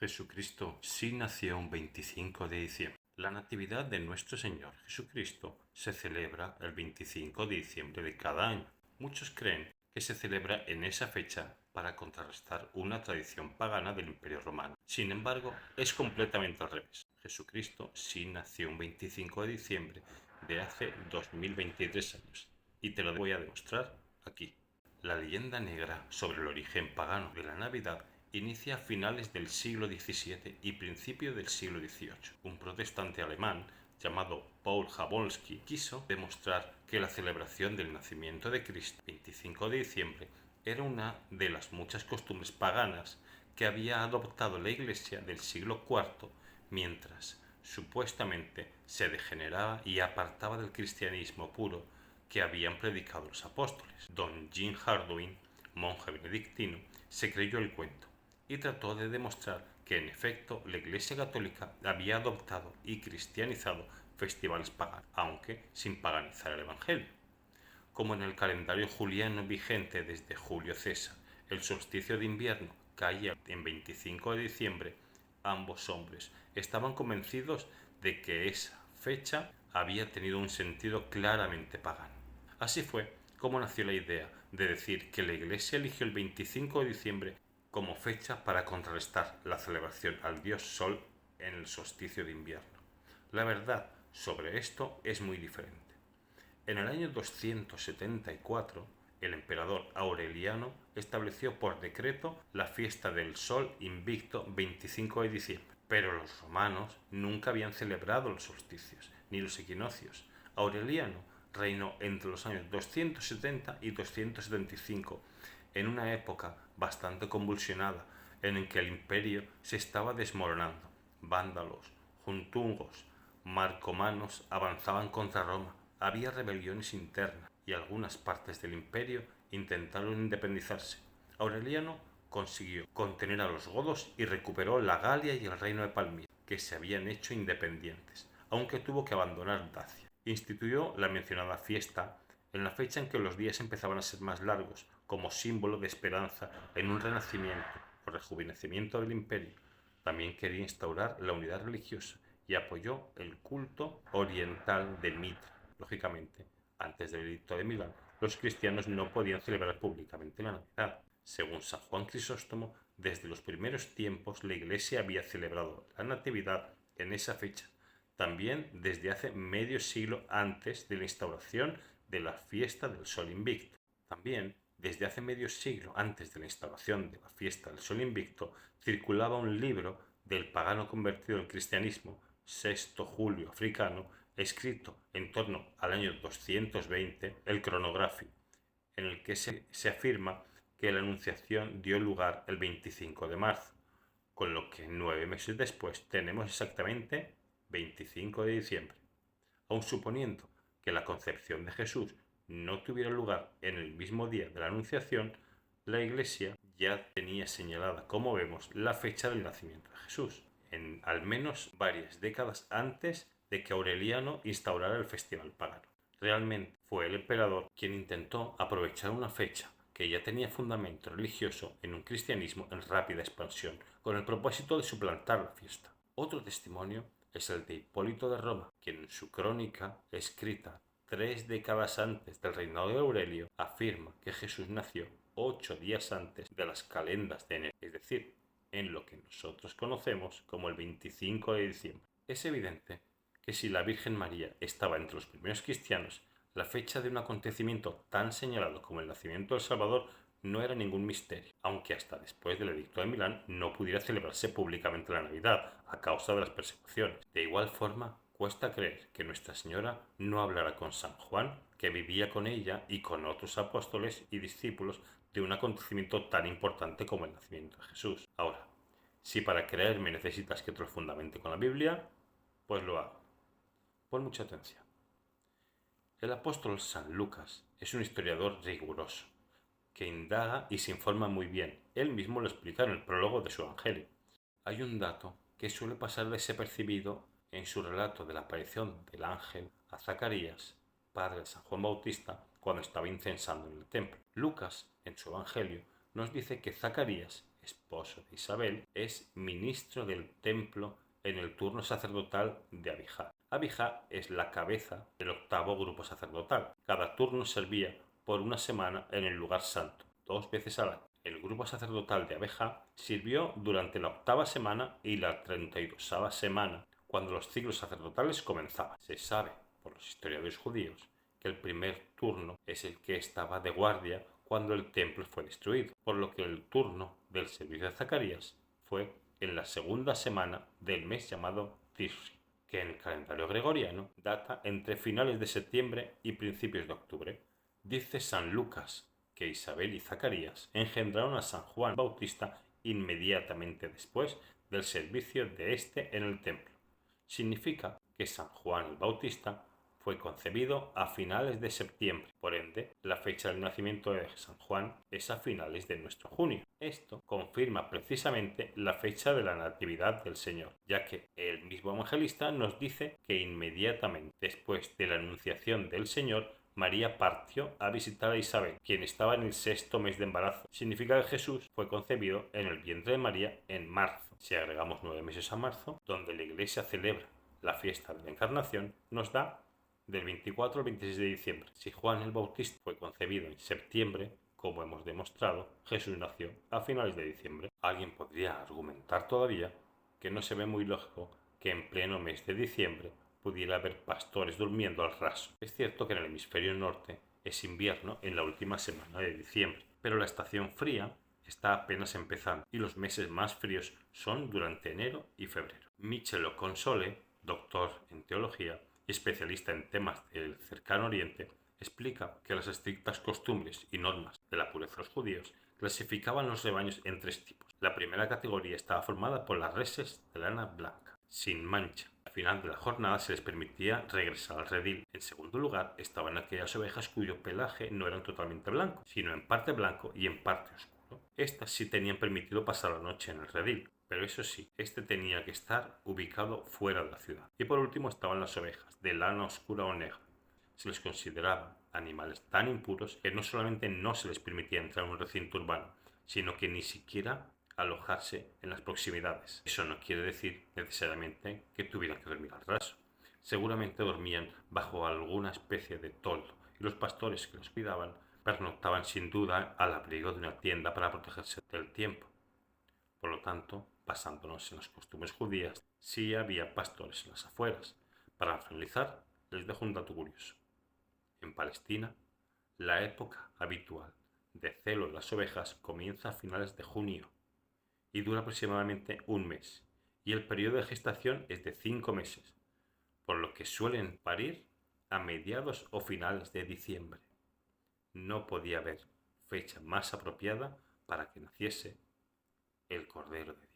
Jesucristo sí nació un 25 de diciembre. La Natividad de nuestro Señor Jesucristo se celebra el 25 de diciembre de cada año. Muchos creen que se celebra en esa fecha para contrarrestar una tradición pagana del Imperio Romano. Sin embargo, es completamente al revés. Jesucristo sí nació un 25 de diciembre de hace 2023 años. Y te lo voy a demostrar aquí. La leyenda negra sobre el origen pagano de la Navidad inicia a finales del siglo XVII y principio del siglo XVIII. Un protestante alemán llamado Paul Jablonski quiso demostrar que la celebración del nacimiento de Cristo, 25 de diciembre, era una de las muchas costumbres paganas que había adoptado la Iglesia del siglo IV mientras supuestamente se degeneraba y apartaba del cristianismo puro que habían predicado los apóstoles. Don Jim Hardwin, monje benedictino, se creyó el cuento y trató de demostrar que en efecto la Iglesia Católica había adoptado y cristianizado festivales paganos, aunque sin paganizar el Evangelio. Como en el calendario juliano vigente desde Julio César, el solsticio de invierno caía en 25 de diciembre, ambos hombres estaban convencidos de que esa fecha había tenido un sentido claramente pagano. Así fue como nació la idea de decir que la Iglesia eligió el 25 de diciembre como fecha para contrarrestar la celebración al dios Sol en el solsticio de invierno. La verdad sobre esto es muy diferente. En el año 274, el emperador Aureliano estableció por decreto la fiesta del Sol invicto 25 de diciembre, pero los romanos nunca habían celebrado los solsticios ni los equinoccios. Aureliano reinó entre los años 270 y 275, en una época bastante convulsionada en que el imperio se estaba desmoronando. Vándalos, juntungos, marcomanos avanzaban contra Roma. Había rebeliones internas y algunas partes del imperio intentaron independizarse. Aureliano consiguió contener a los godos y recuperó la Galia y el reino de Palmira, que se habían hecho independientes, aunque tuvo que abandonar Dacia. Instituyó la mencionada fiesta en la fecha en que los días empezaban a ser más largos, como símbolo de esperanza en un renacimiento o rejuvenecimiento del imperio. También quería instaurar la unidad religiosa y apoyó el culto oriental de Mitra. Lógicamente, antes del edicto de Milán, los cristianos no podían celebrar públicamente la Navidad. Según San Juan Crisóstomo, desde los primeros tiempos la Iglesia había celebrado la Natividad en esa fecha, también desde hace medio siglo antes de la instauración de la fiesta del Sol Invicto. También desde hace medio siglo antes de la instauración de la fiesta del Sol Invicto circulaba un libro del pagano convertido al cristianismo, Sexto Julio Africano, escrito en torno al año 220, el Cronografio, en el que se afirma que la Anunciación dio lugar el 25 de marzo, con lo que 9 meses después tenemos exactamente 25 de diciembre. Aun suponiendo que la concepción de Jesús no tuviera lugar en el mismo día de la Anunciación, la Iglesia ya tenía señalada, como vemos, la fecha del nacimiento de Jesús, en al menos varias décadas antes de que Aureliano instaurara el festival pagano. Realmente fue el emperador quien intentó aprovechar una fecha que ya tenía fundamento religioso en un cristianismo en rápida expansión, con el propósito de suplantar la fiesta. Otro testimonio es el de Hipólito de Roma, quien en su crónica, escrita 3 décadas antes del reinado de Aurelio, afirma que Jesús nació 8 días antes de las calendas de enero, es decir, en lo que nosotros conocemos como el 25 de diciembre. Es evidente que si la Virgen María estaba entre los primeros cristianos, la fecha de un acontecimiento tan señalado como el nacimiento del Salvador no era ningún misterio, aunque hasta después del edicto de Milán no pudiera celebrarse públicamente la Navidad a causa de las persecuciones. De igual forma, cuesta creer que Nuestra Señora no hablara con San Juan, que vivía con ella y con otros apóstoles y discípulos de un acontecimiento tan importante como el nacimiento de Jesús. Ahora, si para creerme necesitas que te lo fundamente con la Biblia, pues lo hago. Pon mucha atención. El apóstol San Lucas es un historiador riguroso, que indaga y se informa muy bien. Él mismo lo explica en el prólogo de su Evangelio. Hay un dato que suele pasar desapercibido en su relato de la aparición del ángel a Zacarías, padre de San Juan Bautista, cuando estaba incensando en el templo. Lucas, en su Evangelio, nos dice que Zacarías esposo de Isabel, es ministro del templo en el turno sacerdotal de Abijá. Abijá es la cabeza del octavo grupo sacerdotal. Cada turno servía por una semana en el lugar santo, 2 veces al año. El grupo sacerdotal de Abijá sirvió durante la 8ª semana y la 32ª semana, cuando los ciclos sacerdotales comenzaban. Se sabe, por los historiadores judíos, que el primer turno es el que estaba de guardia cuando el templo fue destruido, por lo que el turno del servicio de Zacarías fue en la 2ª semana del mes llamado Tishri, que en el calendario gregoriano data entre finales de septiembre y principios de octubre. Dice San Lucas que Isabel y Zacarías engendraron a San Juan Bautista inmediatamente después del servicio de este en el templo. Significa que San Juan el Bautista fue concebido a finales de septiembre, por ende, la fecha del nacimiento de San Juan es a finales de nuestro junio. Esto confirma precisamente la fecha de la Natividad del Señor, ya que el mismo evangelista nos dice que inmediatamente después de la anunciación del Señor, María partió a visitar a Isabel, quien estaba en el 6º mes de embarazo. Significa que Jesús fue concebido en el vientre de María en marzo. Si agregamos 9 meses a marzo, donde la Iglesia celebra la fiesta de la Encarnación, nos da del 24 al 26 de diciembre. Si Juan el Bautista fue concebido en septiembre, como hemos demostrado, Jesús nació a finales de diciembre. Alguien podría argumentar todavía que no se ve muy lógico que en pleno mes de diciembre pudiera haber pastores durmiendo al raso. Es cierto que en el hemisferio norte es invierno en la última semana de diciembre, pero la estación fría está apenas empezando y los meses más fríos son durante enero y febrero. Michelo Console, doctor en teología y especialista en temas del cercano oriente, explica que las estrictas costumbres y normas de la pureza de los judíos clasificaban los rebaños en 3 tipos. La primera categoría estaba formada por las reses de lana blanca, sin mancha. Al final de la jornada se les permitía regresar al redil. En segundo lugar estaban aquellas ovejas cuyo pelaje no era totalmente blanco, sino en parte blanco y en parte oscuro. Estas sí tenían permitido pasar la noche en el redil, pero eso sí, este tenía que estar ubicado fuera de la ciudad. Y por último estaban las ovejas, de lana oscura o negra. Se les consideraba animales tan impuros que no solamente no se les permitía entrar en un recinto urbano, sino que ni siquiera alojarse en las proximidades. Eso no quiere decir necesariamente que tuvieran que dormir al raso. Seguramente dormían bajo alguna especie de toldo y los pastores que los cuidaban pernoctaban sin duda al abrigo de una tienda para protegerse del tiempo. Por lo tanto, basándonos en las costumbres judías, sí había pastores en las afueras. Para finalizar, les dejo un dato curioso. En Palestina, la época habitual de celo de las ovejas comienza a finales de junio y dura aproximadamente un mes, y el periodo de gestación es de 5 meses, por lo que suelen parir a mediados o finales de diciembre. No podía haber fecha más apropiada para que naciese el Cordero de Dios.